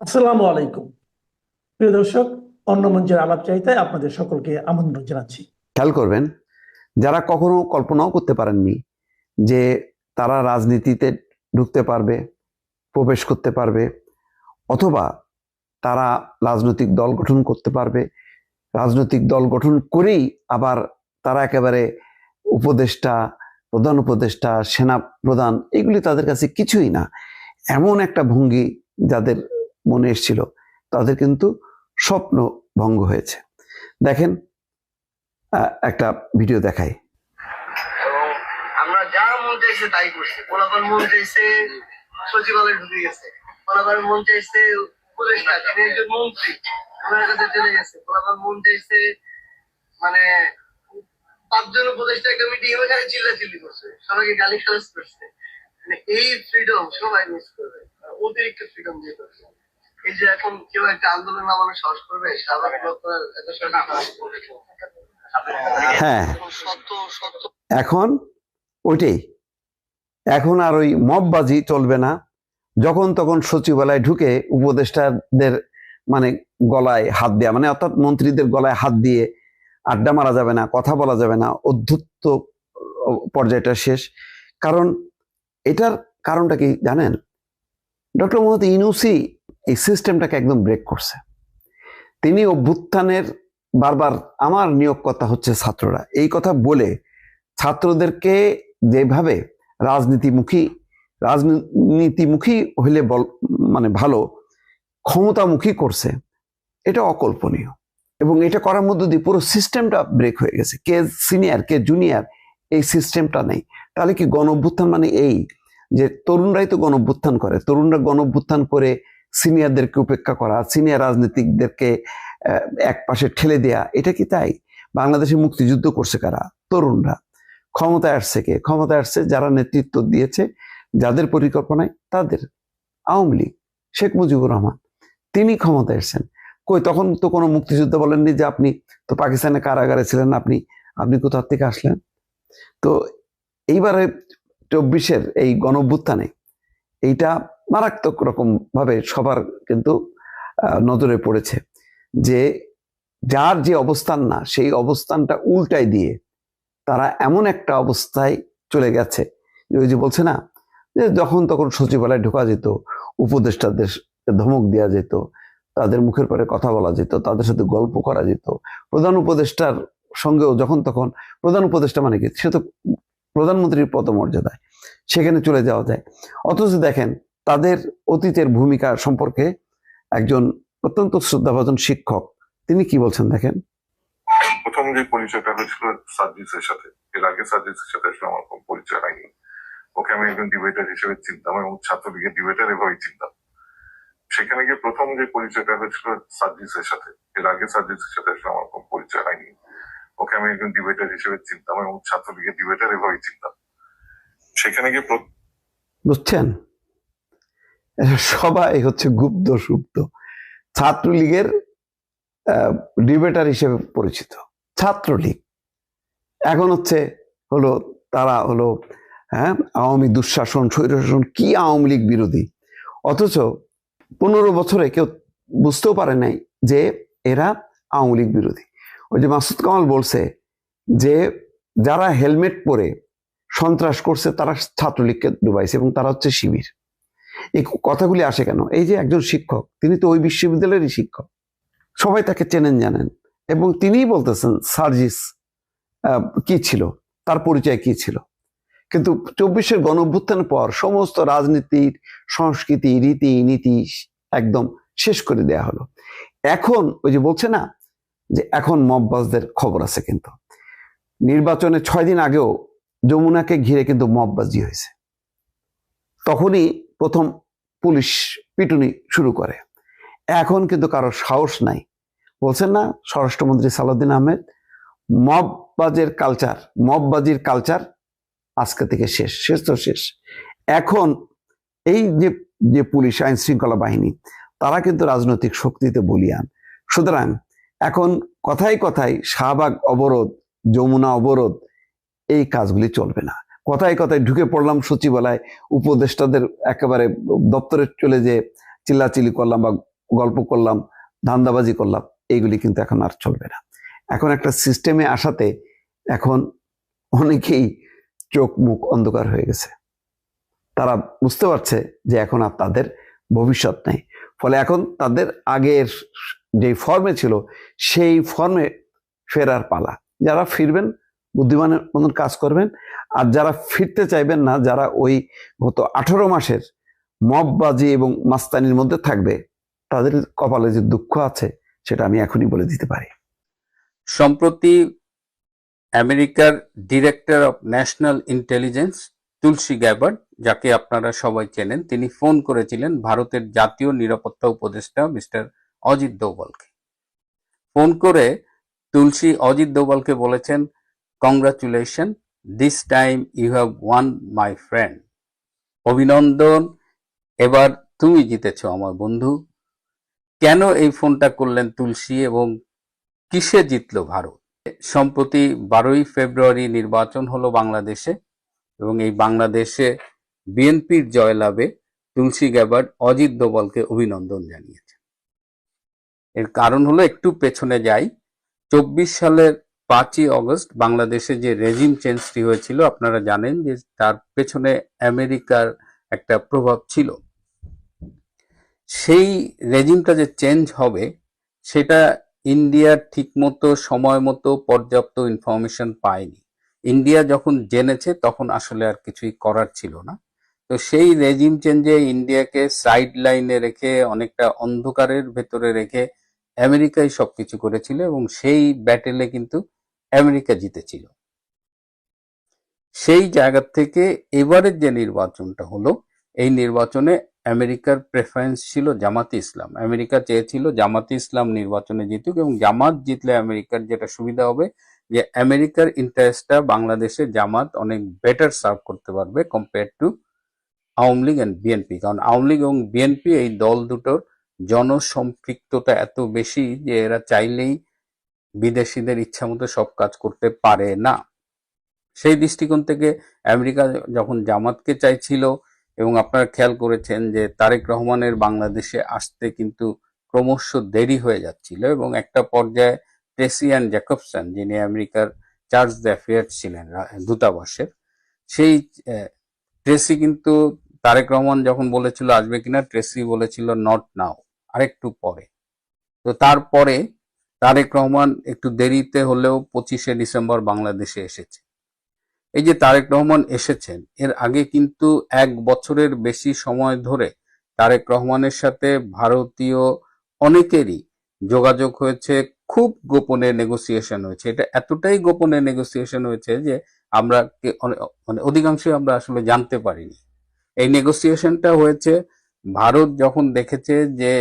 আসসালামু আলাইকুম। প্রিয় দর্শক, অন্য মঞ্চের আলাপ চাইতায় আপনাদের সকলকে আমন্ত্রণ জানাচ্ছি। খেয়াল করবেন, যারা কখনো কল্পনাও করতে পারেননি যে তারা রাজনীতিতে ঢুকতে পারবে, প্রবেশ করতে পারবে, অথবা তারা রাজনৈতিক দল গঠন করতে পারবে, রাজনৈতিক দল গঠন করেই আবার তারা একেবারে উপদেষ্টা, প্রধান উপদেষ্টা, সেনা প্রধান, এগুলি তাদের কাছে কিছুই না, এমন একটা ভঙ্গি যাদের মনে এসেছিল, তাদের কিন্তু স্বপ্ন ভঙ্গ হয়েছে। দেখেন, একটা ভিডিও দেখাই। আমরা যা মন চাইছে তাই করছি। পোলাপান মন চাইছে সচিবালয়ে ঢুকে গেছে, পোলাপান মন চাইছে উপদেষ্টা যিনি একজন মন্ত্রী ওনার কাছে চলে গেছে, পোলাপান মন চাইছে মানে 5 জন উপদেষ্টা একটা মিটিং এখানে চিল্লাচিল্লি করছে, সবাইকে গালি খালাজ করছে। মানে এই ফ্রিডম সবাই মিস করবে, অতিরিক্ত ফ্রিডম দিয়ে করছে। এই যে এখন কেউ একটা আন্দোলন নামানোর সাহস করবে, স্বাভাবিক লোক এত হ্যাঁ, সত্য সত্য এখন ওইটাই, এখন আর ওই মববাজি চলবে না। যখন তখন সচিবালয়ে ঢুকে উপদেষ্টাদের মানে গলায় হাত দেয়া, মানে অর্থাৎ মন্ত্রীদের গলায় হাত দিয়ে আড্ডা মারা যাবে না, কথা বলা যাবে না, অধ্যুত্ব পর্যায়টা শেষ। কারণ এটার কারণটা কি জানেন? ডক্টর মোহাম্মদ ইউনূসী এই সিস্টেমটাকে একদম ব্রেক করছে। তিনি অভ্যুত্থানের বারবার আমার নিয়োগকর্তা হচ্ছে ছাত্ররা, এই কথা বলে ছাত্রদেরকে যেভাবে রাজনীতিমুখী হইলে মানে ভালো ক্ষমতামুখী করছে, এটা অকল্পনীয়। এবং এটা করার মধ্য দিয়ে পুরো সিস্টেমটা ব্রেক হয়ে গেছে। কে সিনিয়র কে জুনিয়র এই সিস্টেমটা নেই। তাহলে কি গণ অভ্যুত্থান মানে এই যে তরুণরাই তো গণ অভ্যুত্থান করে, তরুণরা গণ অভ্যুত্থান করে সিনিয়রদেরকে উপেক্ষা করা, সিনিয়র রাজনীতিকদেরকে এক পাশে ঠেলে দেয়া, এটা কি তাই? বাংলাদেশে মুক্তিযুদ্ধ করছে কারা? তরুণরা। ক্ষমতায় আসছে কে? ক্ষমতায় আসছে যারা নেতৃত্ব দিয়েছে, যাদের পরিকল্পনায়, তাদের। আওয়ামী লীগ, শেখ মুজিবুর রহমান, তিনি ক্ষমতায় এসেছেন। কই, তখন তো কোনো মুক্তিযোদ্ধা বলেননি যে আপনি তো পাকিস্তানে কারাগারে ছিলেন, আপনি আপনি কোথা থেকে আসলেন? তো এইবারে 24-এর এই গণঅভ্যুত্থানে এইটা মারাত্মক রকম ভাবে সবার কিন্তু নজরে পড়েছে যে যার যে অবস্থান না, সেই অবস্থানটা উল্টাই দিয়ে তারা এমন একটা অবস্থায় চলে গেছে, ওই যে বলছে না যে যখন তখন সচিবালয়ে ঢোকা যেত, উপদেষ্টাদের ধমক দেওয়া যেত, তাদের মুখের পরে কথা বলা যেত, তাদের সাথে গল্প করা যেত। প্রধান উপদেষ্টার সঙ্গেও যখন তখন, প্রধান উপদেষ্টা মানে কি, সে তো প্রধানমন্ত্রীর পদমর্যাদায়, সেখানে চলে যাওয়া যায়। অথচ দেখেন তাদের অতীতের ভূমিকা সম্পর্কে একজন অত্যন্ত শ্রদ্ধাভাজন শিক্ষক তিনি কি বলছেন দেখেন। প্রথম যে পরিচয়টা হয়েছিল সার্জিসের সাথে, এর আগে সার্জিসের সাথে আসলে আমার কোনো পরিচয় হয়নি। ওকে আমি একজন ডিবেটার হিসেবে চিনতাম এবং ছাত্রলীগের ডিবেটার এভাবেই চিনতাম। সেখানে গিয়ে প্রথম যে পরিচয়টা হয়েছিল সার্জিসের সাথে, এর আগে সার্জিসের সাথে আসলে আমার কোনো পরিচয় হয়নি। ওকে আমি একজন ডিবেটার হিসেবে চিনতাম এবং ছাত্রলীগের ডিবেটার এভাবেই চিনতাম। সেখানে গিয়ে বুঝছেন, সবাই হচ্ছে গুপ্ত সুপ্ত ছাত্রলীগের ডিবেটার হিসেবে পরিচিত। ছাত্রলীগ এখন হচ্ছে হলো তারা হলো আওয়ামী দুঃশাসন, স্বৈরশাসন, কি আওয়ামী লীগ বিরোধী। অথচ 15 বছরে কেউ বুঝতেও পারে নাই যে এরা আওয়ামী লীগ বিরোধী। ওই যে মাসুদ কামাল বলছে যে যারা হেলমেট পরে সন্ত্রাস করছে তারা ছাত্রলীগকে ডুবাইছে এবং তারা হচ্ছে শিবির। এই কথাগুলি আসে কেন? এই যে একজন শিক্ষক, তিনি তো ওই বিশ্ববিদ্যালয়েরই শিক্ষক, সবাই তাকে চেনেন জানেন, এবং তিনিই বলতেছেন সার্জিস কি ছিল, তার পরিচয় কি ছিল। কিন্তু 24-এর গণঅভ্যুত্থানের পর সমস্ত রাজনীতির সংস্কৃতি, রীতি নীতি একদম শেষ করে দেয়া হলো। এখন ওই যে বলছে না যে এখন মববাজদের খবর আছে, কিন্তু নির্বাচনের 6 দিন আগেও যমুনাকে ঘিরে কিন্তু মববাজি হয়েছে। তখনই প্রথম পুলিশ পিটুনি শুরু করে। এখন কিন্তু কারো সাহস নাই। বলছেন না স্বরাষ্ট্রমন্ত্রী সালাউদ্দিন আহমেদ, মববাজির কালচার আজকে থেকে শেষ। শেষ তো শেষ। এখন এই যে যে পুলিশ, আইন শৃঙ্খলা বাহিনী, তারা কিন্তু রাজনৈতিক শক্তিতে বলিয়ান। সুতরাং এখন কথায় কথায় শাহবাগ অবরোধ, যমুনা অবরোধ, এই কাজগুলি চলবে না। কথায় কথায় ঢুকে পড়লাম সচিবালয়, উপদেষ্টাদের একেবারে দপ্তরে চলে যে চিল্লাচিল্লি করলাম বা গল্প করলাম, ধান্দাবাজি করলাম, এইগুলি কিন্তু এখন আর চলবে না। এখন একটা সিস্টেমে আসাতে এখন অনেকেই চোখ মুখ অন্ধকার হয়ে গেছে। তারা বুঝতে পারছে যে এখন আর তাদের ভবিষ্যৎ নেই। ফলে এখন তাদের আগের যে ফর্মে ছিল সেই ফর্মে ফেরার পালা। যারা ফিরবেন বুদ্ধিমানের মতন কাজ করবেন, আর যারা ফিরতে চাইবেন না, যারা ওই গত 18 মাসের মববাজি এবং মাস্তানির মধ্যে থাকবে, তাদের কপালে যে দুঃখ আছে সেটা আমি এখনই বলে দিতে পারি। সম্প্রতি আমেরিকার director of national intelligence Tulsi Gabbard, যাকে আপনারা সবাই চেনেন, তিনি ফোন করেছিলেন ভারতের জাতীয় নিরাপত্তা উপদেষ্টা মিস্টার অজিত দোভালকে। ফোন করে তুলসী অজিত দোভালকে বলেছেন, congratulation, this time you have won my friend. অভিনন্দন, এবার তুমি জিতেছো আমার বন্ধু। কেন এই ফোনটা করলেন তুলসী এবং কিসে জিতলো ভারত? সম্প্রতি 12ই ফেব্রুয়ারি নির্বাচন হলো বাংলাদেশে, এবং এই বাংলাদেশে বিএনপির জয়লাভে তুলসী গ্যাবার্ড অজিত দোভালকে অভিনন্দন জানিয়েছে। এর কারণ হলো, একটু পেছনে যাই, 24 সালের 5ই অগস্ট বাংলাদেশে যে রেজিম চেঞ্জটি হয়েছিল, আপনারা জানেন যে তার পেছনে আমেরিকার একটা প্রভাব ছিল। সেই রেজিমটা যে চেঞ্জ হবে, সেটা ইন্ডিয়া ঠিকমতো সময় মতো পর্যাপ্ত ইনফরমেশন পায়নি। ইন্ডিয়া যখন জেনেছে তখন আসলে আর কিছুই করার ছিল না। তো সেই রেজিম চেঞ্জে ইন্ডিয়াকে সাইড লাইনে রেখে, অনেকটা অন্ধকারের ভেতরে রেখে আমেরিকাই সবকিছু করেছিল, এবং সেই ব্যাটেলে কিন্তু আমেরিকা জিতেছিল। সেই জায়গা থেকে এবারের যে নির্বাচনটা হলো, এই নির্বাচনে আমেরিকার প্রেফারেন্স ছিল জামাতে ইসলাম। আমেরিকা চেয়েছিল জামাতে ইসলাম নির্বাচনে জিতুক, এবং জামাত জিতলে আমেরিকার যেটা সুবিধা হবে, যে আমেরিকার ইন্টারেস্টটা বাংলাদেশে জামাত অনেক বেটার সার্ভ করতে পারবে compare to Awami League and BNP. কারণ আওয়ামী লীগ এবং বিএনপি এই দল দুটোর জনসম্পৃক্ততা এত বেশি যে এরা চাইলেই বিদেশিদের ইচ্ছা মতো সব কাজ করতে পারে না। সেই দৃষ্টিকোণ থেকে আমেরিকা যখন জামাতকে চাইছিল, এবং আপনারা খেয়াল করেছেন যে তারেক রহমানের বাংলাদেশে আসতে কিন্তু ক্রমশ দেরি হয়ে যাচ্ছিল, এবং একটা পর্যায়ে ট্রেসি অ্যান্ড জ্যাকবসন, যিনি আমেরিকার চার্জ d'affaires ছিলেন দূতাবাসের, সেই ট্রেসি কিন্তু, তারেক রহমান যখন বলেছিল আসবে কিনা, ট্রেসি বলেছিল নট নাও, আরেকটু পরে। তো তারপরে তারেক রহমান একটু দেরিতে হলেও 25শে ডিসেম্বর বাংলাদেশে এসেছে। এই যে তারেক রহমান এসেছেন, এর আগে কিন্তু 1 বছরের বেশি সময় ধরে তারেক রহমানের সাথে ভারতীয় অনেকেরই যোগাযোগ হয়েছে, খুব গোপনে নেগোসিয়েশন হয়েছে। এটা এতটাই গোপনে নেগোসিয়েশন হয়েছে যে আমরা মানে অধিকাংশই আমরা আসলে জানতে পারিনি। এই নেগোসিয়েশনটা হয়েছে ভারত যখন দেখেছে যে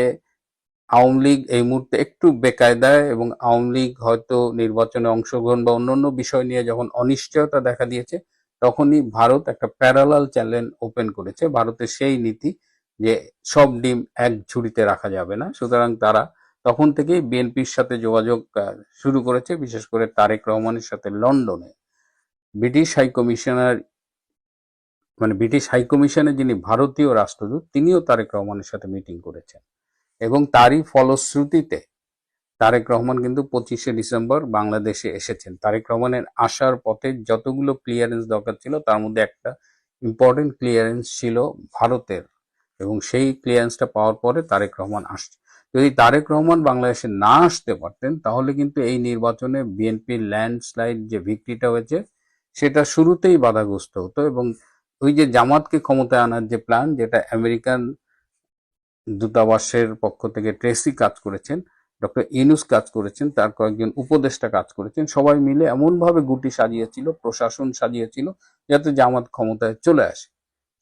আওয়ামী লীগ এই মুহূর্তে একটু বেকায়দায়, এবং আওয়ামী লীগ হয়তো নির্বাচনে অংশগ্রহণ বা অন্যান্য বিষয় নিয়ে যখন অনিশ্চয়তা দেখা দিয়েছে, তখনই ভারত একটা প্যারালাল চ্যানেল ওপেন করেছে। ভারতের সেই নীতি যে সব ডিম এক ঝুড়িতে রাখা যাবে না, সুতরাং তারা তখন থেকেই বিএনপির সাথে যোগাযোগ শুরু করেছে, বিশেষ করে তারেক রহমানের সাথে লন্ডনে ব্রিটিশ হাইকমিশনার, মানে ব্রিটিশ হাইকমিশনের যিনি ভারতীয় রাষ্ট্রদূত, তিনিও তারেক রহমানের সাথে মিটিং করেছেন, এবং তারই ফলশ্রুতিতে তারেক রহমান কিন্তু 25শে ডিসেম্বর বাংলাদেশে এসেছেন। তারেক রহমানের আসার পথে যতগুলো ক্লিয়ারেন্স দরকার ছিল, তার মধ্যে একটা ইম্পর্টেন্ট ক্লিয়ারেন্স ছিল ভারতের, এবং সেই ক্লিয়ারেন্সটা পাওয়ার পরে তারেক রহমান আসছে। যদি তারেক রহমান বাংলাদেশে না আসতে পারতেন, তাহলে কিন্তু এই নির্বাচনে বিএনপির ল্যান্ডস্লাইড যে ভিক্টরিটা হয়েছে, সেটা শুরুতেই বাধাগ্রস্ত হতো, এবং ওই যে জামাতকে ক্ষমতায় আনার যে প্ল্যান, যেটা আমেরিকান দূতাবাসের পক্ষ থেকে ট্রেসি কাজ করেছেন, ডক্টর ইউনূস কাজ করেছেন, তার কয়েকজন উপদেষ্টা কাজ করেছেন, সবাই মিলে এমনভাবে গুটি সাজিয়েছিল, প্রশাসন সাজিয়েছিল, যাতে জামাত ক্ষমতায় চলে আসে।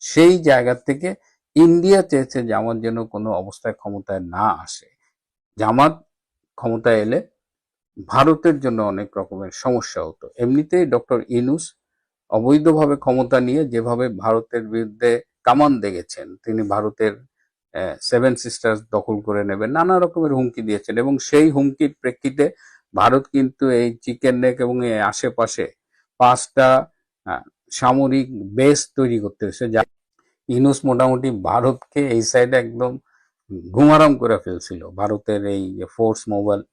সেই জায়গা থেকে ইন্ডিয়া চেয়েছে জামাত যেন কোনো অবস্থায় ক্ষমতায় না আসে। জামাত ক্ষমতায় এলে ভারতের জন্য অনেক রকমের সমস্যা হতো। এমনিতেই ডক্টর ইউনূস অবৈধভাবে ক্ষমতা নিয়ে যেভাবে ভারতের বিরুদ্ধে কামান দেগেছেন, তিনি ভারতের 7 সিস্টার্স দখল করে নেবেন, নানা রকমের হুমকি দিয়েছেন, এবং সেই হুমকির প্রেক্ষিতে ভারত কিন্তু এই চিকেন নেক এবং এই আশেপাশে 5টা সামরিক বেস তৈরি করতে হয়েছে। যা ইউনূস মোটামুটি ভারতকে এই সাইডে একদম ঘুমারাম করে ফেলছিল। ভারতের এই যে ফোর্স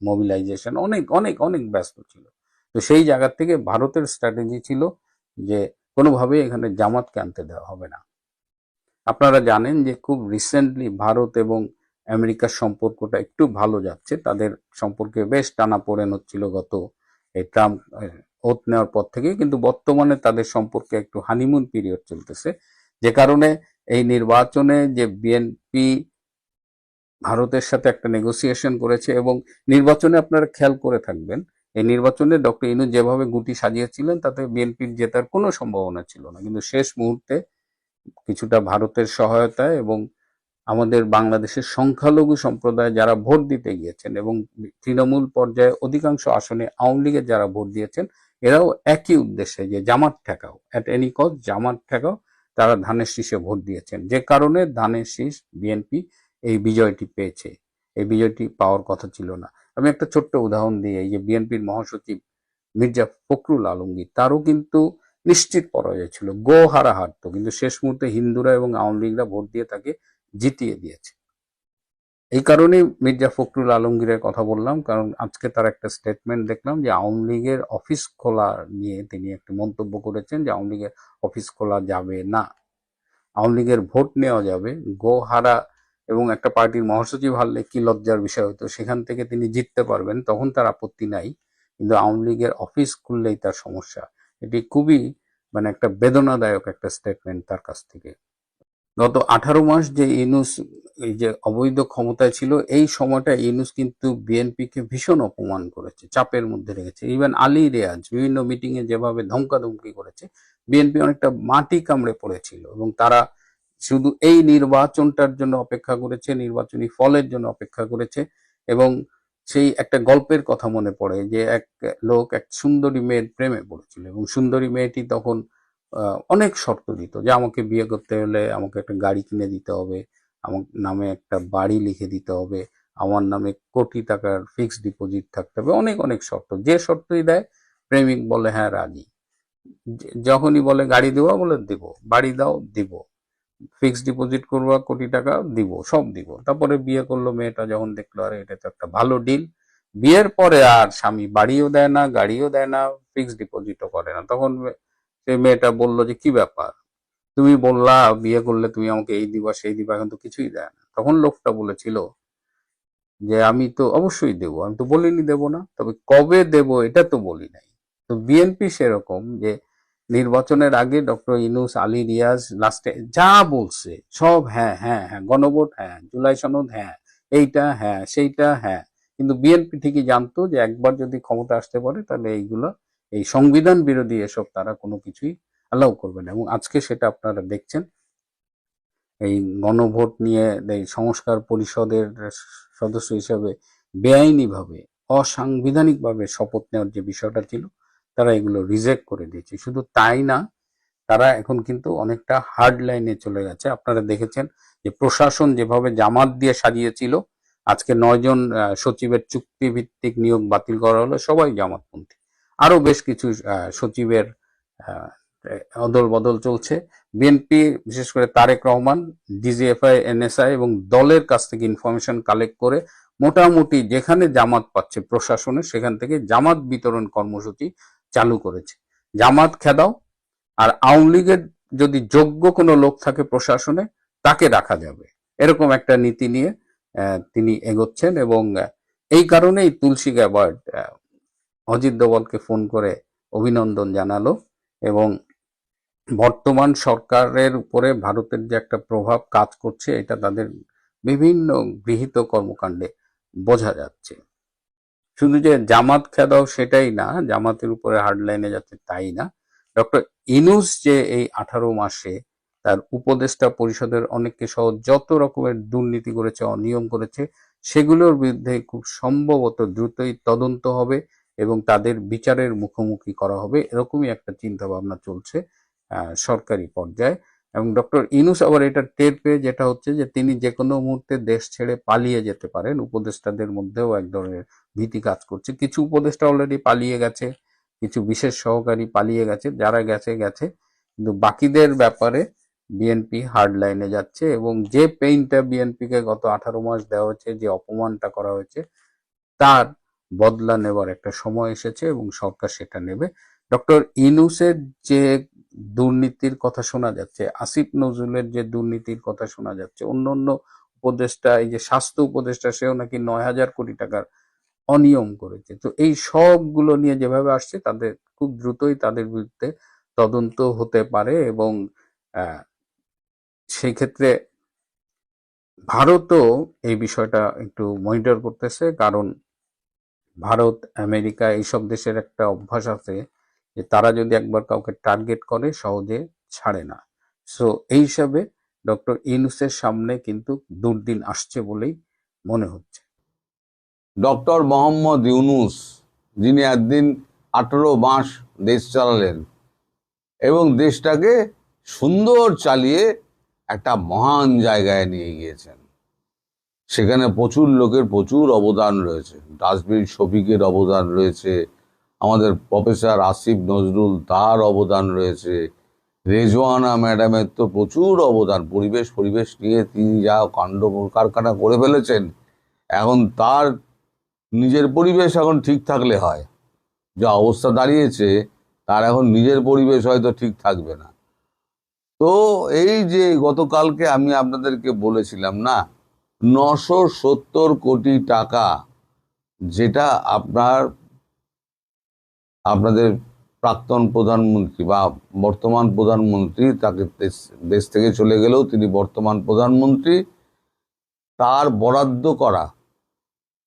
মোবিলাইজেশন অনেক অনেক অনেক ব্যস্ত ছিল। তো সেই জায়গা থেকে ভারতের স্ট্র্যাটেজি ছিল যে কোনোভাবেই এখানে জামাতকে আনতে দেওয়া হবে না। আপনারা জানেন যে খুব রিসেন্টলি ভারত এবং আমেরিকার সম্পর্কটা একটু ভালো যাচ্ছে। তাদের সম্পর্কে বেশ টানাপোড়েন হচ্ছিল গত এই ট্রাম্প ওথ নেওয়ার পর থেকে, কিন্তু বর্তমানে তাদের সম্পর্কে একটু হানিমুন পিরিয়ড চলতেছে, যে কারণে এই নির্বাচনে যে বিএনপি ভারতের সাথে একটা নেগোসিয়েশন করেছে, এবং নির্বাচনে আপনারা খেয়াল করে থাকবেন এই নির্বাচনে ডক্টর ইউনূস যেভাবে গুটি সাজিয়েছিলেন তাতে বিএনপির জেতার কোনো সম্ভাবনা ছিল না, কিন্তু শেষ মুহূর্তে কিছুটা ভারতের সহায়তায় এবং আমাদের বাংলাদেশের সংখ্যালঘু সম্প্রদায় যারা ভোট দিতে গিয়েছেন এবং তৃণমূল পর্যায়ে অধিকাংশ আসনে আওয়ামী লীগের যারা ভোট দিয়েছেন, এরাও একই উদ্দেশ্যে যে জামাত ঠেকাও, অ্যাট এনি কস্ট জামাত ঠেকাও, তারা ধানের শীষে ভোট দিয়েছেন, যে কারণে ধানের শীষ বিএনপি এই বিজয়টি পেয়েছে। এই বিজয়টি পাওয়ার কথা ছিল না। আমি একটা ছোট্ট উদাহরণ দিই, এই যে বিএনপির মহাসচিব মির্জা ফখরুল আলমগীর, তারও কিন্তু নিশ্চিত পরাজয় ছিল, গো হারা হারতো, কিন্তু শেষ মুহূর্তে হিন্দুরা এবং আওয়ামী লীগরা ভোট দিয়ে তাকে জিতিয়ে দিয়েছে। এই কারণে মির্জা ফখরুল আলমগীরের কথা বললাম, কারণ আজকে তার একটা স্টেটমেন্ট দেখলাম যে আওয়ামী লীগের অফিস খোলা নিয়ে তিনি একটি মন্তব্য করেছেন যে আওয়ামী লীগের অফিস খোলা যাবে না, আওয়ামী লীগের ভোট নেওয়া যাবে। গো হারা এবং একটা পার্টির মহাসচিব হারলে কি লজ্জার বিষয় হতো, সেখান থেকে তিনি জিততে পারবেন, তখন তার আপত্তি নাই, কিন্তু আওয়ামী লীগের অফিস খুললেই তার সমস্যা। এটি খুবই একটা বেদনাদায়ক একটা স্টেটমেন্ট তার কাছ থেকে। গত 18 মাস যে ইউনূস এই যে অবৈধ ক্ষমতায় ছিল, এই সময়টা ইউনূস কিন্তু বিএনপিকে ভীষণ অপমান করেছে, চাপের মধ্যে রেখেছে। ইভেন আলী রেয়াজ বিভিন্ন মিটিং এ যেভাবে ধমকাধমকি করেছে, বিএনপি অনেকটা মাটি কামড়ে পড়েছিল, এবং তারা শুধু এই নির্বাচনটার জন্য অপেক্ষা করেছে, নির্বাচনী ফলের জন্য অপেক্ষা করেছে। এবং সেই একটা গল্পের কথা মনে পড়ে যে এক লোক এক সুন্দরী মেয়ের প্রেমে পড়েছিল, এবং সুন্দরী মেয়েটি তখন অনেক শর্ত দিত যে আমাকে বিয়ে করতে হলে আমাকে একটা গাড়ি কিনে দিতে হবে, আমার নামে একটা বাড়ি লিখে দিতে হবে, আমার নামে কোটি টাকার ফিক্সড ডিপোজিট থাকতে হবে, অনেক অনেক শর্ত। যে শর্তই দেয় প্রেমিক বলে হ্যাঁ রাজি, যখনই বলে গাড়ি দেবো বলে দেব, বাড়ি দাও দিব, ফিক্সড ডিপোজিট করবো কোটি টাকা দিব, সব দিব। তারপরে বিয়ে করলো, মেয়েটা যখন দেখলো আরে এটা তো একটা ভালো ডিল, বিয়ের পরে আর স্বামী বাড়িও দেয় না, গাড়িও দেয় না, ফিক্সড ডিপোজিটও করে না, তখন সেই মেয়েটা বললো যে কি ব্যাপার, তুমি বললা বিয়ে করলে তুমি আমাকে এই দিবা সেই দিবা, এখন তো কিছুই দেয় না। তখন লোকটা বলেছিল যে আমি তো অবশ্যই দেবো, আমি তো বলিনি দেবো না, তবে কবে দেবো এটা তো বলি নাই। তো বিএনপি সেরকম, যে নির্বাচনের আগে ডক্টর ইউনূস, আলী রিয়াজ লাস্টে যা বলছে সব হ্যাঁ হ্যাঁ হ্যাঁ, গণভোট হ্যাঁ, জুলাই সনদ হ্যাঁ, এইটা হ্যাঁ, সেইটা হ্যাঁ, কিন্তু বিএনপি ঠিকই জানতো যে একবার যদি ক্ষমতা আসতে পারে তাহলে এইগুলো, এই সংবিধান বিরোধী এসব তারা কোনো কিছুই অ্যালাউ করবে না। এবং আজকে সেটা আপনারা দেখছেন, এই গণভোট নিয়ে এই সংস্কার পরিষদের সদস্য হিসেবে বেআইনিভাবে, অসাংবিধানিকভাবে শপথ নেওয়ার যে বিষয়টা ছিল, তারা এগুলো রিজেক্ট করে দিয়েছে। শুধু তাই না, তারা এখন কিন্তু অনেকটা হার্ড লাইনে চলে গেছে। আপনারা দেখেছেন যে প্রশাসন যেভাবে জামাত দিয়ে সাজিয়েছিল, আজকে 9 জন সচিবের চুক্তি ভিত্তিক নিয়োগ বাতিল করা হলো, সবাই জামাতপন্থী। আরো বেশ কিছু সচিবের অদল বদল চলছে। বিএনপি বিশেষ করে তারেক রহমান ডিজিএফআই, এনএসআই এবং দলের কাছ থেকে ইনফরমেশন কালেক্ট করে মোটামুটি যেখানে জামাত পাচ্ছে প্রশাসনে, সেখান থেকে জামাত বিতরণ কর্মসূচি চালু করেছে। জামাত খেদাও, আর আওয়ামী লীগের যদি যোগ্য কোনো লোক থাকে প্রশাসনে তাকে রাখা যাবে, এরকম একটা নীতি নিয়ে তিনি এগোচ্ছেন। এবং এই কারণেই তুলসী গ্যাবার্ড অজিত দোভালকে ফোন করে অভিনন্দন জানালো, এবং বর্তমান সরকারের উপরে ভারতের যে একটা প্রভাব কাজ করছে এটা তাদের বিভিন্ন গৃহীত কর্মকাণ্ডে বোঝা যাচ্ছে। শুধু যে জামাত খেদাও সেটাই না, জামাতের উপরে হার্ডলাইনে যাচ্ছে তাই না, ডক্টর ইউনূস যে এই 18 মাসে তার উপদেষ্টা পরিষদের অনেককে সহ যত রকমের দুর্নীতি করেছে, অনিয়ম করেছে, সেগুলোর বিরুদ্ধে খুব সম্ভবত দ্রুতই তদন্ত হবে এবং তাদের বিচারের মুখোমুখি করা হবে, এরকমই একটা চিন্তা ভাবনা চলছে সরকারি পর্যায়ে। এবং ডক্টর ইউনূস আবার এটা টের পেয়ে, যেটা হচ্ছে যে তিনি যে কোনো মুহূর্তে দেশ ছেড়ে পালিয়ে যেতে পারেন, উপদেষ্টাদের মধ্যেও এক ধরনের ভীতি কাজ করছে। কিছু উপদেষ্টা অলরেডি পালিয়ে গেছে, কিছু বিশেষ সহকারী পালিয়ে গেছে, যারা গেছে গেছে, কিন্তু বাকিদের ব্যাপারে বিএনপি হার্ড লাইনে যাচ্ছে এবং যে পেইনটা বিএনপিকে গত 18 মাস দেওয়া হয়েছে, যে অপমানটা করা হয়েছে, তার বদলা নেবার একটা সময় এসেছে এবং সরকার সেটা নেবে। ডক্টর ইউনূসের যে দুর্নীতির কথা শোনা যাচ্ছে, আসিফ নজরুলের যে দুর্নীতির কথা শোনা যাচ্ছে, অন্য উপদেষ্টা, এই যে স্বাস্থ্য উপদেষ্টা, সেও নাকি 9,000 কোটি টাকার অনিয়ম করেছে। তো এই সবগুলো নিয়ে যেভাবে আসছে, তাদের খুব দ্রুতই তাদের বিরুদ্ধে তদন্ত হতে পারে এবং সেই ক্ষেত্রে ভারতও এই বিষয়টা একটু মনিটর করতেছে, কারণ ভারত, আমেরিকা এইসব দেশের একটা অভ্যাস আছে যে তারা যদি একবার কাউকে টার্গেট করে সহজে ছাড়ে না। সো এই হিসাবে ডক্টর ইউনূসের সামনে কিন্তু দুর্দিন আসছে বলেই মনে হচ্ছে। ডক্টর মোহাম্মদ ইউনূস, যিনি একদিন 18 মাস দেশ চালালেন এবং দেশটাকে সুন্দর চালিয়ে একটা মহান জায়গায় নিয়ে গিয়েছেন, সেখানে প্রচুর লোকের প্রচুর অবদান রয়েছে। ডাস্টবিন শফিকের অবদান রয়েছে, আমাদের প্রফেসর আসিফ নজরুল তার অবদান রয়েছে, রেজওয়ানা ম্যাডামের তো প্রচুর অবদান। পরিবেশ নিয়ে তিনি যা কাণ্ড কারখানা করে ফেলেছেন, এখন তার নিজের পরিবেশ এখন ঠিক থাকলে হয়, যা অবস্থা দাঁড়িয়েছে তার এখন নিজের পরিবেশ হয়তো ঠিক থাকবে না। তো এই যে গতকালকে আমি আপনাদেরকে বলেছিলাম না, 970 কোটি টাকা, যেটা আপনাদের প্রাক্তন প্রধানমন্ত্রী বা বর্তমান প্রধানমন্ত্রী, তাকে দেশ থেকে চলে গেলেও তিনি বর্তমান প্রধানমন্ত্রী, তার বরাদ্দ করা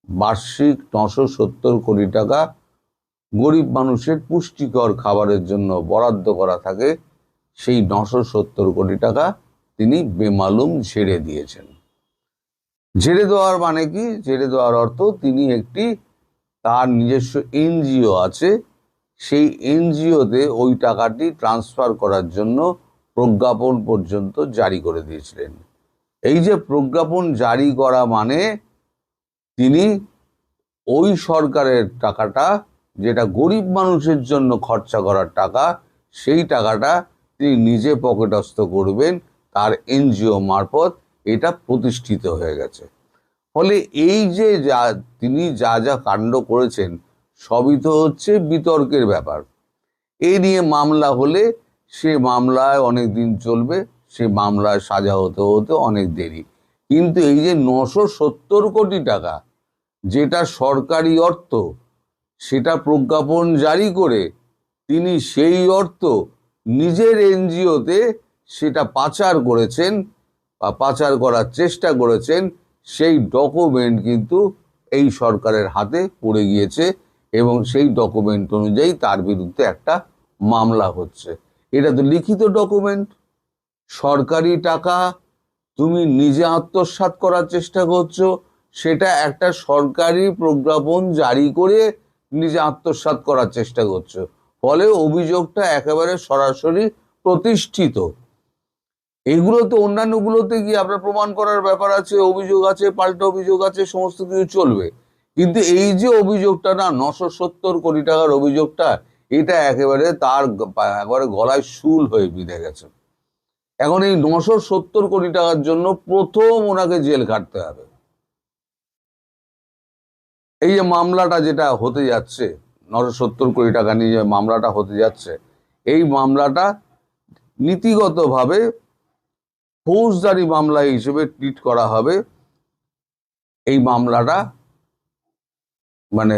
বার্ষিক 970 কোটি টাকা গরিব মানুষের পুষ্টিকর খাবারের জন্য বরাদ্দ করা থাকে। সেই 970 কোটি টাকা তিনি বেমালুম ঝেড়ে দিয়েছেন। ঝেড়ে দেওয়ার মানে কি? ঝেড়ে দেওয়ার অর্থ তিনি তার নিজস্ব এনজিও আছে, সেই এনজিওতে ওই টাকাটি ট্রান্সফার করার জন্য প্রজ্ঞাপন পর্যন্ত জারি করে দিয়েছিলেন। এই যে প্রজ্ঞাপন জারি করা মানে তিনি ওই সরকারের টাকাটা, যেটা গরিব মানুষের জন্য খরচা করার টাকা, সেই টাকাটা তিনি নিজে পকেটস্থ করবেন, তার এনজিও মারফত এটা প্রতিষ্ঠিত হয়ে গেছে। ফলে এই যে তিনি যা কাণ্ড করেছেন, সবই তো হচ্ছে বিতর্কের ব্যাপার। এই নিয়ে মামলা হলে সে মামলায় অনেক দিন চলবে, সে মামলায় সাজা হতে অনেক দেরি। কিন্তু এই যে 970 কোটি টাকা, যেটা সরকারি অর্থ, সেটা প্রজ্ঞাপন জারি করে তিনি সেই অর্থ নিজের এনজিওতে সেটা পাচার করেছেন বা পাচার করার চেষ্টা করেছেন, সেই ডকুমেন্ট কিন্তু এই সরকারের হাতে পড়ে গিয়েছে এবং সেই ডকুমেন্ট অনুযায়ী তার বিরুদ্ধে একটা মামলা হচ্ছে। এটা তো লিখিত ডকুমেন্ট। সরকারি টাকা তুমি নিজে আত্মসাৎ করার চেষ্টা করছো, সেটা একটা সরকারি প্রজ্ঞাপন জারি করে নিজে আত্মসাৎ করার চেষ্টা করছো। ফলে অভিযোগটা একেবারে সরাসরি প্রতিষ্ঠিত। এগুলো তো অন্যান্যগুলোতে গিয়ে আপনার প্রমাণ করার ব্যাপার আছে, অভিযোগ আছে, পাল্টা অভিযোগ আছে, সমস্ত কিছু চলবে। কিন্তু এই যে অভিযোগটা না, 970 কোটি টাকার অভিযোগটা, এটা একেবারে গলায় শুল হয়ে বিঁধে গেছে। এখন এই 970 কোটি টাকার জন্য প্রথম ওনাকে জেল খাটতে হবে। এই যে মামলাটা যেটা হতে যাচ্ছে, 970 কোটি টাকা নিয়ে যে মামলাটা হতে যাচ্ছে, এই মামলাটা নীতিগতভাবে ফৌজদারি মামলা হিসেবে ট্রিট করা হবে। এই মামলাটা মানে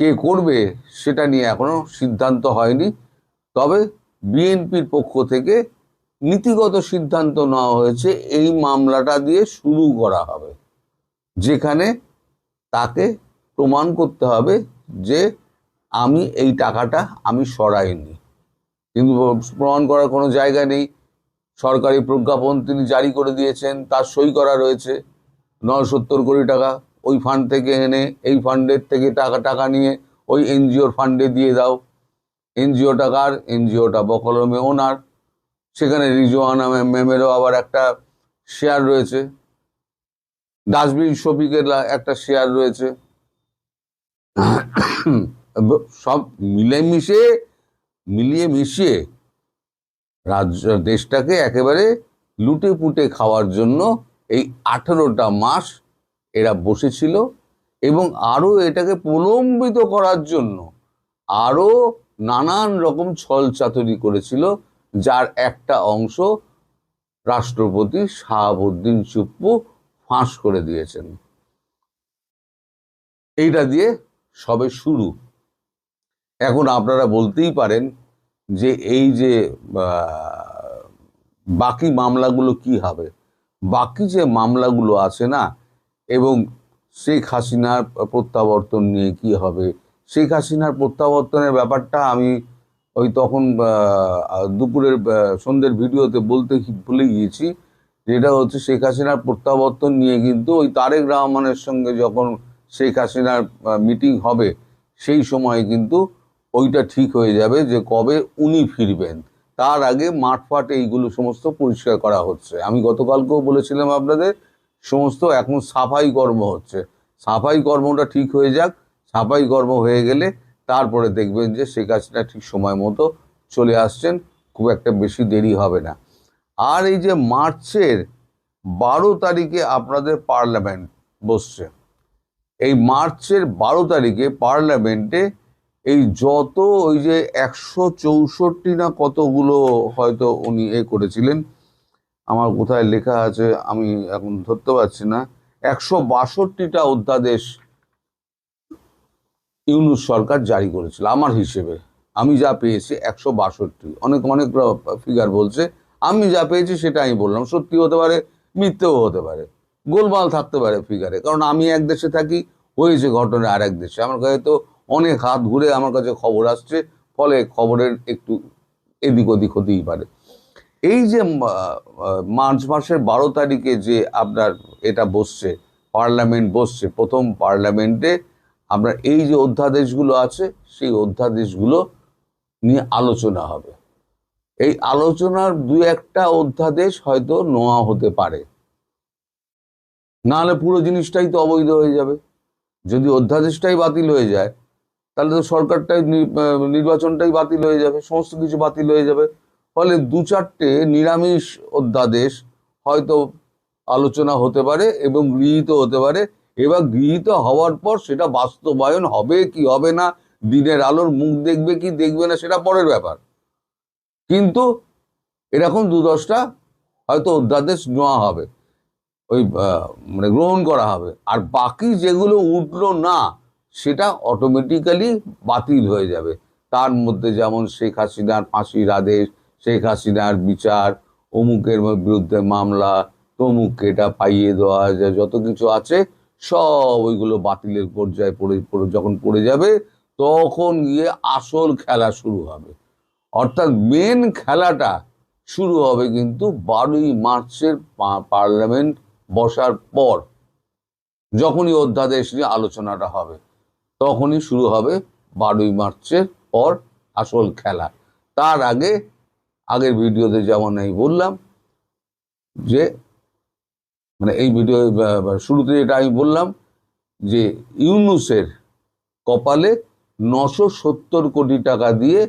কে করবে সেটা নিয়ে এখনো সিদ্ধান্ত হয়নি। তবে বিএনপির পক্ষ থেকে নীতিগত সিদ্ধান্ত নেওয়া হয়েছে, এই মামলাটা দিয়ে শুরু করা হবে, যেখানে তাকে প্রমাণ করতে হবে যে আমি এই টাকাটা আমি সরাইনি। কিন্তু প্রমাণ করার কোনো জায়গা নেই। সরকারি প্রজ্ঞাপন তিনি জারি করে দিয়েছেন, তার সই করা রয়েছে। 970 কোটি টাকা ওই ফান্ড থেকে এনে এই ফান্ডের থেকে টাকা নিয়ে ওই এনজিওর ফান্ডে দিয়ে দাও। এনজিও টাকার, এনজিওটা বকলমে ওনার, সেখানে রিজওয়ানা ম্যামেরও আবার একটা শেয়ার রয়েছে, ডাস্টবিন শফিকের একটা শেয়ার রয়েছে। সব মিলিয়ে মিশিয়ে দেশটাকে একেবারে লুটে পুটে খাওয়ার জন্য এই 18টা মাস এরা বসেছিল, এবং আরো এটাকে প্রলম্বিত করার জন্য আরো নানান রকম ছল চাতুরি করেছিল, যার একটা অংশ রাষ্ট্রপতি শাহাবুদ্দিন চুপ্পু ফাঁস করে দিয়েছেন। এইটা দিয়ে সবে শুরু। এখন আপনারা বলতেই পারেন যে এই যে বাকি মামলাগুলো কি হবে। বাকি যে মামলাগুলো আছে না, এবং শেখ হাসিনার প্রত্যাবর্তন নিয়ে কি হবে। শেখ হাসিনার প্রত্যাবর্তনের ব্যাপারটা আমি ওই তখন দুপুরের সন্ধ্যের ভিডিওতে বলতে ভুলে গিয়েছি। যেটা হচ্ছে শেখ হাসিনার প্রত্যাবর্তন নিয়ে কিন্তু ওই তারেক রহমানের সঙ্গে যখন শেখ হাসিনার মিটিং হবে, সেই সময় কিন্তু ওইটা ঠিক হয়ে যাবে যে কবে উনি ফিরবেন। তার আগে মাঠফাট এইগুলো সমস্ত পরিষ্কার করা হচ্ছে। আমি গতকালকেও বলেছিলাম আপনাদের, সমস্ত এখন সাফাই কর্ম হচ্ছে। সাফাই কর্মটা ঠিক হয়ে যাক, সাফাই কর্ম হয়ে গেলে তারপরে দেখবেন যে শেখ হাসিনা ঠিক সময় মতো চলে আসছেন, খুব একটা বেশি দেরি হবে না। আর এই যে মার্চের 12 তারিখে আপনাদের পার্লামেন্ট বসছে, এই মার্চের 12 তারিখে পার্লামেন্টে এই যত ওই যে 164 না কতগুলো হয়তো উনি করেছিলেন, আমার কোথায় লেখা আছে আমি এখন ধরতে পারছি না, 162টা অধ্যাদেশ ইউনূস সরকার জারি করেছিল। আমার হিসেবে আমি যা পেয়েছি 162। অনেক ফিগার বলছে, আমি যা পেয়েছি সেটা আমি বললাম। সত্যি হতে পারে, মিথ্যেও হতে পারে, গোলমাল থাকতে পারে ফিগারে, কারণ আমি এক দেশে থাকি, হয়েছে ঘটনা আর এক দেশে। আমার কাছে তো অনেক হাত ঘুরে আমার কাছে খবর আসছে, ফলে খবরের একটু এদিক ওদিক হতেই পারে। এই যে মার্চ মাসের 12 তারিখে যে আপনার এটা বসছে, পার্লামেন্ট বসছে, প্রথম পার্লামেন্টে আপনার এই যে অধ্যাদেশগুলো আছে, সেই অধ্যাদেশগুলো নিয়ে আলোচনা হবে। এই আলোচনার 2-1টা অধ্যাদেশ হয়তো নেওয়া হতে পারে, নাহলে পুরো জিনিসটাই তো অবৈধ হয়ে যাবে। যদি অধ্যাদেশটাই বাতিল হয়ে যায়, তাহলে তো সরকারটাই নির্বাচনটাই বাতিল হয়ে যাবে, সমস্ত কিছু বাতিল হয়ে যাবে। ফলে 2-4টে নিরামিষ অধ্যাদেশ হয়তো আলোচনা হতে পারে এবং গৃহীত হতে পারে। এবার গৃহীত হওয়ার পর সেটা বাস্তবায়ন হবে কি হবে না, দিনের আলোর মুখ দেখবে কি দেখবে না, সেটা পরের ব্যাপার। কিন্তু এরকম 2-10টা হয়তো অধ্যাদেশ নেওয়া হবে, ওই মানে গ্রহণ করা হবে। আর বাকি যেগুলো উঠলো না, সেটা অটোমেটিক্যালি বাতিল হয়ে যাবে। তার মধ্যে যেমন শেখ হাসিনার ফাঁসির আদেশ, শেখ হাসিনার বিচার, অমুকের বিরুদ্ধে মামলা, তমুককে এটা পাইয়ে দেওয়া, যত কিছু আছে সব ওইগুলো বাতিলের পর্যায়ে যখন পড়ে যাবে, তখন গিয়ে আসল খেলা শুরু হবে। অর্থাৎ মেন খেলাটা শুরু হবে কিন্তু 12ই মার্চের পার্লামেন্ট বসার পর, যখনই অধ্যাদেশ নিয়ে আলোচনাটা হবে, তখনই শুরু হবে 12ই মার্চের পর আসল খেলা। তার আগে আগের ভিডিওতে যেমন আমি বললাম যে, মানে এই ভিডিও শুরুতে যেটা আমি বললাম যে ইউনূসের কপালে 970 কোটি টাকা দিয়ে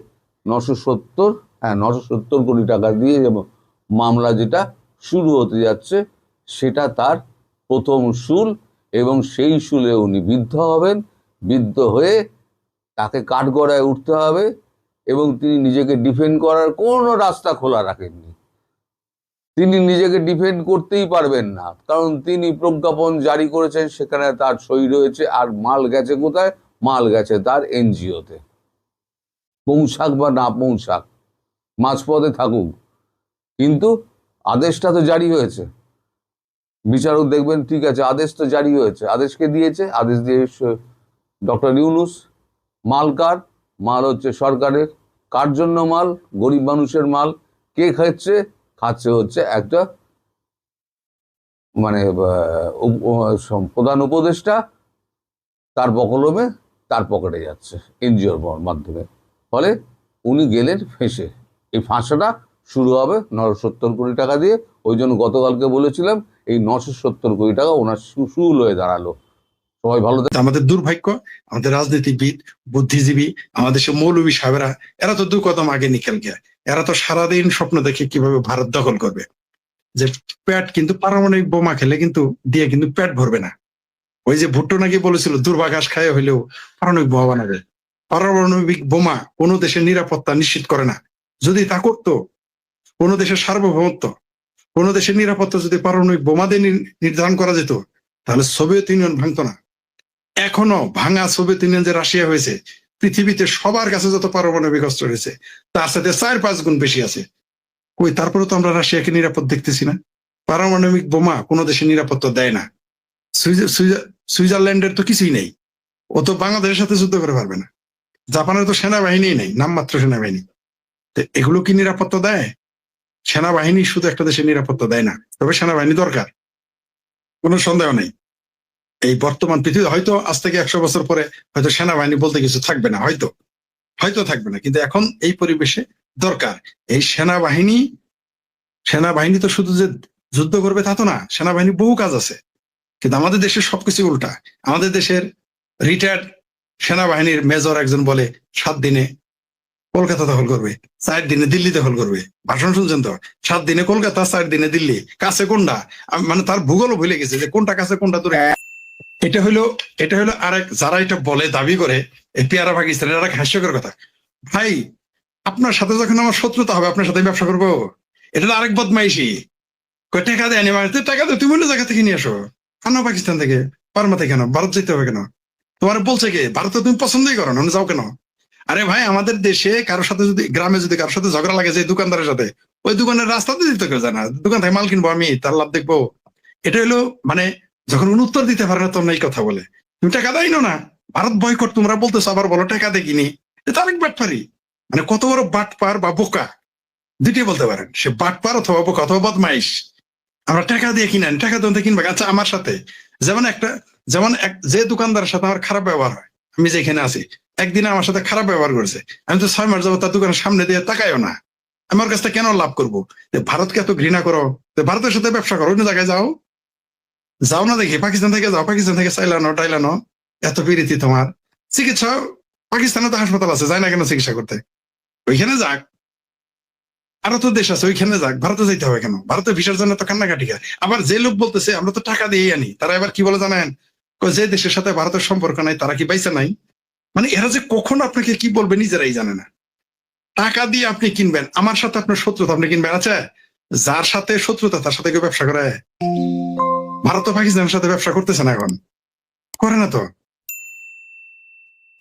970 কোটি টাকা দিয়ে মামলা যেটা শুরু হতে যাচ্ছে, সেটা তার প্রথম শুল। এবং সেই শুলে উনি বিদ্ধ হবেন, বিদ্ধ হয়ে তাকে কাঠগড়ায় উঠতে হবে, এবং তিনি নিজেকে ডিফেন্ড করার কোনো রাস্তা খোলা রাখেননি। তিনি নিজেকে ডিফেন্ড করতেই পারবেন না, কারণ তিনি প্রজ্ঞাপন জারি করেছেন, সেখানে তার সই রয়েছে। আর মাল গেছে কোথায়? মাল গেছে তার এনজিওতে। পৌঁছাক বা না পৌঁছাক, মাঝপথে থাকুক, কিন্তু আদেশটা তো জারি হয়েছে। বিচারক দেখবেন ঠিক আছে, আদেশ তো জারি হয়েছে। আদেশকে দিয়েছে, আদেশ দিয়ে ডক্টর ইউনূস। মাল কার? মাল হচ্ছে সরকারের। কার জন্য মাল? গরিব মানুষের মাল। কে খাচ্ছে? খাচ্ছে হচ্ছে একটা মানে প্রধান উপদেষ্টা, তার বকলমে তার পকেটে যাচ্ছে এনজিওর মাধ্যমে। ফলে উনি গেলেন ফেঁসে। এই ফাঁসাটা শুরু হবে 970 কোটি টাকা দিয়ে। ওই জন্য গতকালকে বলেছিলাম এই 970 কোটি টাকা ওনার শুল হয়ে দাঁড়ালো। সবাই ভালো আমাদের দুর্ভাগ্য, আমাদের রাজনীতিবিদ, বুদ্ধিজীবী, আমাদের সে মৌলবী সাহেবেরা, এরা তো 2 কদম আগে নিকেল গিয়া, এরা তো সারাদিন স্বপ্ন দেখে কিভাবে ভারত দখল করবে। যে পেট কিন্তু পারমাণবিক বোমা খেলে কিন্তু দিয়ে কিন্তু পেট ভরবে না। ওই যে ভুট্টো নাকি বলেছিল দুর্বাঘাস খায় হইলেও পারমাণবিক বোমা বানাবে। পারমাণবিক বোমা কোনো দেশের নিরাপত্তা নিশ্চিত করে না। যদি তা করতো, কোনো দেশের সার্বভৌমত্ব, কোনো দেশের নিরাপত্তা যদি পারমাণবিক বোমা দিয়ে নির্ধারণ করা যেত, তাহলে সোভিয়েত ইউনিয়ন ভাঙতো না। এখনো ভাঙা সোভিয়েত ইউনিয়ন যে রাশিয়া হয়েছে, পৃথিবীতে সবার কাছে যত পারমাণবিক অস্ত্র রয়েছে তার সাথে 4-5 গুণ বেশি আছে। কই, তারপরে তো আমরা রাশিয়াকে নিরাপদ দেখতেছি না। পারমাণবিক বোমা কোনো দেশের নিরাপত্তা দেয় না। সুইজারল্যান্ডের তো কিছুই নেই, ও তো বাংলাদেশের সাথে যুদ্ধ করে পারবে না। জাপানের তো সেনাবাহিনী নেই, নামমাত্র সেনাবাহিনী। এগুলো কি নিরাপত্তা দেয়? সেনাবাহিনী শুধু একটা দেশের নিরাপত্তা দেয় না, তবে সেনাবাহিনী দরকার, কোনো সন্দেহ নেই। এই বর্তমান পৃথিবী হয়তো আজ থেকে 100 বছর পরে হয়তো সেনাবাহিনী বলতে কিছু থাকবে না, হয়তো থাকবে না, কিন্তু এখন এই পরিবেশে দরকার। এই সেনাবাহিনী তো শুধু যে যুদ্ধ করবে তা তো না, সেনাবাহিনী বহু কাজ আছে। কিন্তু আমাদের দেশের সবকিছু উল্টা। আমাদের দেশের রিটায়ার্ড সেনাবাহিনীর মেজর একজন বলে 7 দিনে কলকাতা দখল করবে, 4 দিনে দিল্লি দখল করবে। ভাষণ শুনছেন তো, 7 দিনে কলকাতা, 4 দিনে দিল্লি। কাছে কোনটা, মানে তার ভূগোলও ভুলে গেছে যে কোনটা কাছে কোনটা দূরে। এটা হলো আরেক, যারা এটা বলে দাবি করে এই পেয়ারা পাকিস্তানের আরেক হাস্যকর কথা। ভাই, আপনার সাথে যখন আমার শত্রুতা হবে, আপনার সাথে ব্যবসা করবো, এটা আরেক বদমাইশি। টাকা দেয়নি, টাকা দেয়, তুমি অন্য জায়গা থেকে নিয়ে আসো, আনো পাকিস্তান থেকে, পারমাতে কেন, ভারত যেতে হবে কেন? তোমার বলছে কে ভারতে তুমি পছন্দই করো না, যাও কেন? আরে ভাই, আমাদের দেশে কারোর সাথে যদি, গ্রামে যদি কারোর সাথে ঝগড়া লাগে যে দোকানদারের সাথে, ওই দোকানের রাস্তাতে দিতে কেউ যায় না, দোকান থেকে মাল কিনবো আমি, তার লাভ দেখবো। এটা হলো মানে যখন কোন উত্তর দিতে পারে না তখন এই কথা বলে। তুমি টাকা দেয় না, ভারত বয়কট তোমরা বলতেছো, আবার বলো টাকা দেখিনি। এটা অনেক বাটপারি। মানে কত বড় বাটপার বা বোকা, দুইটাই বলতে পারেন। সে বাটপার অথবা বোকা অথবা বদমাইশ। আমরা টাকা দিয়ে কিনেন, টাকা দিয়ে কিনবে। আচ্ছা, আমার সাথে যেমন যে দোকানদারের সাথে আমার খারাপ ব্যবহার হয়, আমি যেখানে আছি, একদিনে আমার সাথে খারাপ ব্যবহার করেছে, আমি তো 6 মাস যাবো তার দোকানের সামনে দিয়ে তাকাইও না। আমার কাছ থেকে কেন লাভ করবো? ভারতকে এত ঘৃণা করো, ভারতের সাথে ব্যবসা করো, অন্য জায়গায় যাও না, দেখি পাকিস্তান থেকে যাও, পাকিস্তান থেকে টাইলানো, এত বিরীতি তোমার। চিকিৎসা পাকিস্তানে তো হাসপাতাল আছে, যায় না কেন চিকিৎসা করতে? ওইখানে যাক, আরো তো দেশ আছে, ওইখানে যাক, ভারতে যাইতে হবে কেন? ভারতে ভিসার জন্য তো কান্নাকাটি খায়। আবার যে লোক বলতেছে আমরা তো টাকা দিয়ে আনি, তারা এবার কি বলে জানেন? যে দেশের সাথে ভারতের সম্পর্ক নাই তারা কি বাইসা নাই? মানে এরা যে কখন আপনাকে কি বলবে নিজেরাই জানে না। টাকা দিয়ে আপনি কিনবেন, আমার সাথে আপনার শত্রুতা আপনি কিনবেন। আচ্ছা, যার সাথে শত্রুতা তার সাথে কেউ ব্যবসা করে? ভারত পাকিস্তানের সাথে ব্যবসা করতেছে না, এখন করে না তো।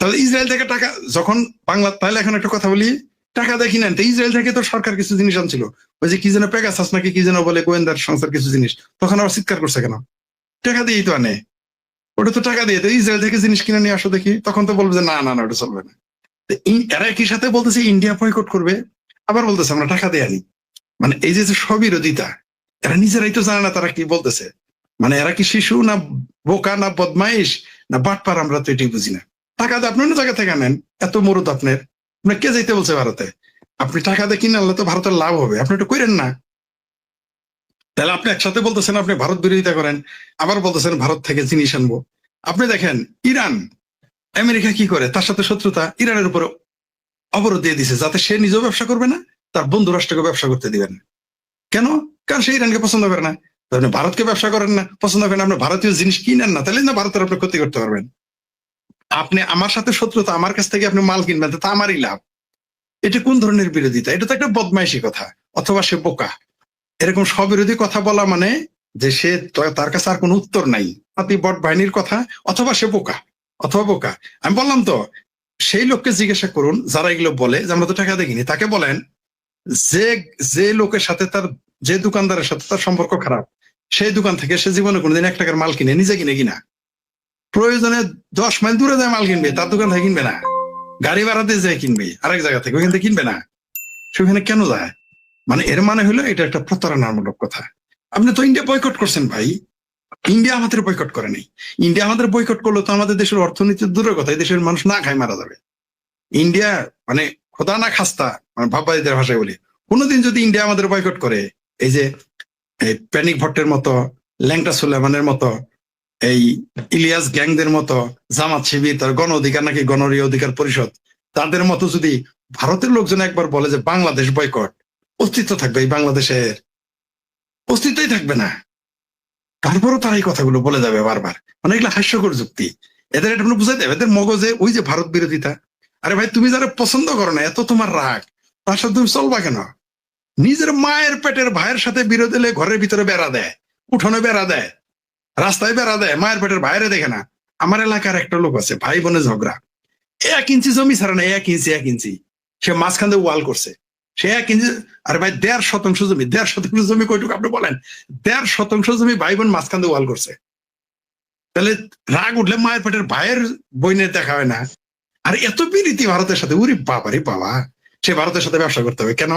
তাহলে ইসরায়েল থেকে টাকা যখন তাহলে এখন একটা কথা বলি, টাকা দেখি নেন তো, ইসরায়েল থেকে তো সরকার কিছু জিনিস আনছিল, ওই যে কি যেন পেগাসাস নাকি কি যেন বলে, গোয়েন্দার সংস্থার কিছু জিনিস, তখন আবার চিৎকার করছে কেন? টাকা দিয়েই তো আনে, ওটা তো টাকা দিয়ে। তো ইসরায়েল থেকে জিনিস কিনে নিয়ে আসো দেখি, তখন তো বলবে যে না না না, ওটা চলবে না। এরা একই সাথে বলতেছে ইন্ডিয়া বয়কট করবে, আবার বলতেছে আমরা টাকা দিয়ে আনি। মানে এই যে স্ববিরোধিতা, এরা নিজেরাই তো জানে না তারা কি বলতেছে। মানে এরা কি শিশু না বোকা না বদমাইশ না বাটপার, আমরা তো এটাই বুঝি না। টাকা দিয়ে আপনি অন্য জায়গা থেকে আনেন, এত মরুদ আপনার কে যাইতে বলছে ভারতে? আপনি টাকা দিয়ে কিনে আনলে তো ভারতের লাভ হবে, আপনি একটু করেন না। তাহলে আপনি একসাথে বলতেছেন আপনি ভারত বিরোধিতা করেন, আবার বলতেছেন ভারত থেকে জিনিস আনবো। আপনি দেখেন ইরান, আমেরিকা কি করে, তার সাথে শত্রুতা, ইরানের উপরে অবরোধ দিয়ে দিছে, যাতে সে নিজেও ব্যবসা করবে না, তার বন্ধু রাষ্ট্রকে ব্যবসা করতে দিবেন। কেন? কারণ সে ইরানকে পছন্দ করে না। আপনি ভারতকে ব্যবসা করেন না, পছন্দ করেন, আপনি ভারতীয় জিনিস কিনেন না, তাহলে না ভারতের আপনি ক্ষতি করতে পারবেন। আপনি আমার সাথে শত্রুতা, আমার কাছ থেকে আপনি মাল কিনবেন, তা আমারই লাভ। এটা কোন ধরনের বিরোধিতা? এটা তো একটা বদমাইশি কথা, অথবা সে বোকা। এরকম স্ববিরোধী কথা বলা মানে যে সে, তার কাছে আর কোনো উত্তর নাই, আপনি বট বাহিনীর কথা, অথবা সে বোকা, আমি বললাম তো, সেই লোককে জিজ্ঞাসা করুন যারা এগুলো বলে যে আমরা তো টাকা দেখিনি, তাকে বলেন যে লোকের সাথে তার, যে দোকানদারের সাথে তার সম্পর্ক খারাপ, সেই দোকান থেকে সে জীবনে কোনোদিন 1 টাকার মাল কিনে নিজে কিনা, প্রয়োজনে 10 মাইল দূরে যায় মাল কিনবে, তার দোকান থেকে কিনবে না। গাড়ি ভাড়াতে যায় কিনবে আরেক জায়গা থেকে, ওইখান থেকে কিনবে না। সেখানে কেন যায়? মানে এর মানে হলো এটা একটা প্রতারণামূলক কথা। আপনি তো ইন্ডিয়া বয়কট করছেন ভাই, ইন্ডিয়া আমাদের বয়কট করে নাই। ইন্ডিয়া আমাদের বয়কট করলো তো আমাদের দেশের অর্থনীতির দূরের কথা, এই দেশের মানুষ না খায় মারা যাবে। ইন্ডিয়া মানে খোদা না খাস্তা, মানে ভাববাদীদের ভাষায় বলি, কোনোদিন যদি ইন্ডিয়া আমাদের বয়কট করে, এই যে প্যানিক ভট্টের মতো, ল্যাংটা সুলেমানের মতো, এই ইলিয়াস গ্যাংদের মতো জামাত শিবির, তার গণ অধিকার নাকি গণরীয় অধিকার পরিষদ, তাদের মতো যদি ভারতের লোকজন একবার বলে যে বাংলাদেশ বয়কট, অস্তিত্ব থাকবে এই বাংলাদেশের? অস্তিত্বই থাকবে না। তারপরও তারা এই কথাগুলো বলে যাবে বারবার, মানে এগুলো হাস্যকর যুক্তি। এদের এটা বুঝাই দেবে, এদের মগজে ওই যে ভারত বিরোধিতা। আরে ভাই, তুমি যারা পছন্দ করো না, এত তোমার রাগ, তার সাথে তুমি চলবা কেন? নিজের মায়ের পেটের ভাইয়ের সাথে বিরোধ এলে ঘরের ভিতরে বেড়া দেয়, উঠোনে বেড়া দেয়, রাস্তায় বেড়া দেয়, মায়ের পেটের ভাইরে দেখে না। আমার এলাকার একটা লোক আছে, ভাই বোনে ঝগড়া, 1 ইঞ্চি জমি ছাড়া না, 1 ইঞ্চি সে মাঝখান দিয়ে ওয়াল করছে। সে 1 ইঞ্চি, আরে ভাই 1.5 শতাংশ জমি, 1.5 শতাংশ জমি কয়টুকু আপনি বলেন? 1.5 শতাংশ জমি ভাই বোন মাঝখান দিয়ে ওয়াল করছে। তাহলে রাগ উঠলে মায়ের পেটের ভাইয়ের বইনের দেখা হয় না? আর এত বিরীতি ভারতের সাথে, উরি বাবা রে বাবা, সে ভারতের সাথে ব্যবসা করতে হবে কেন?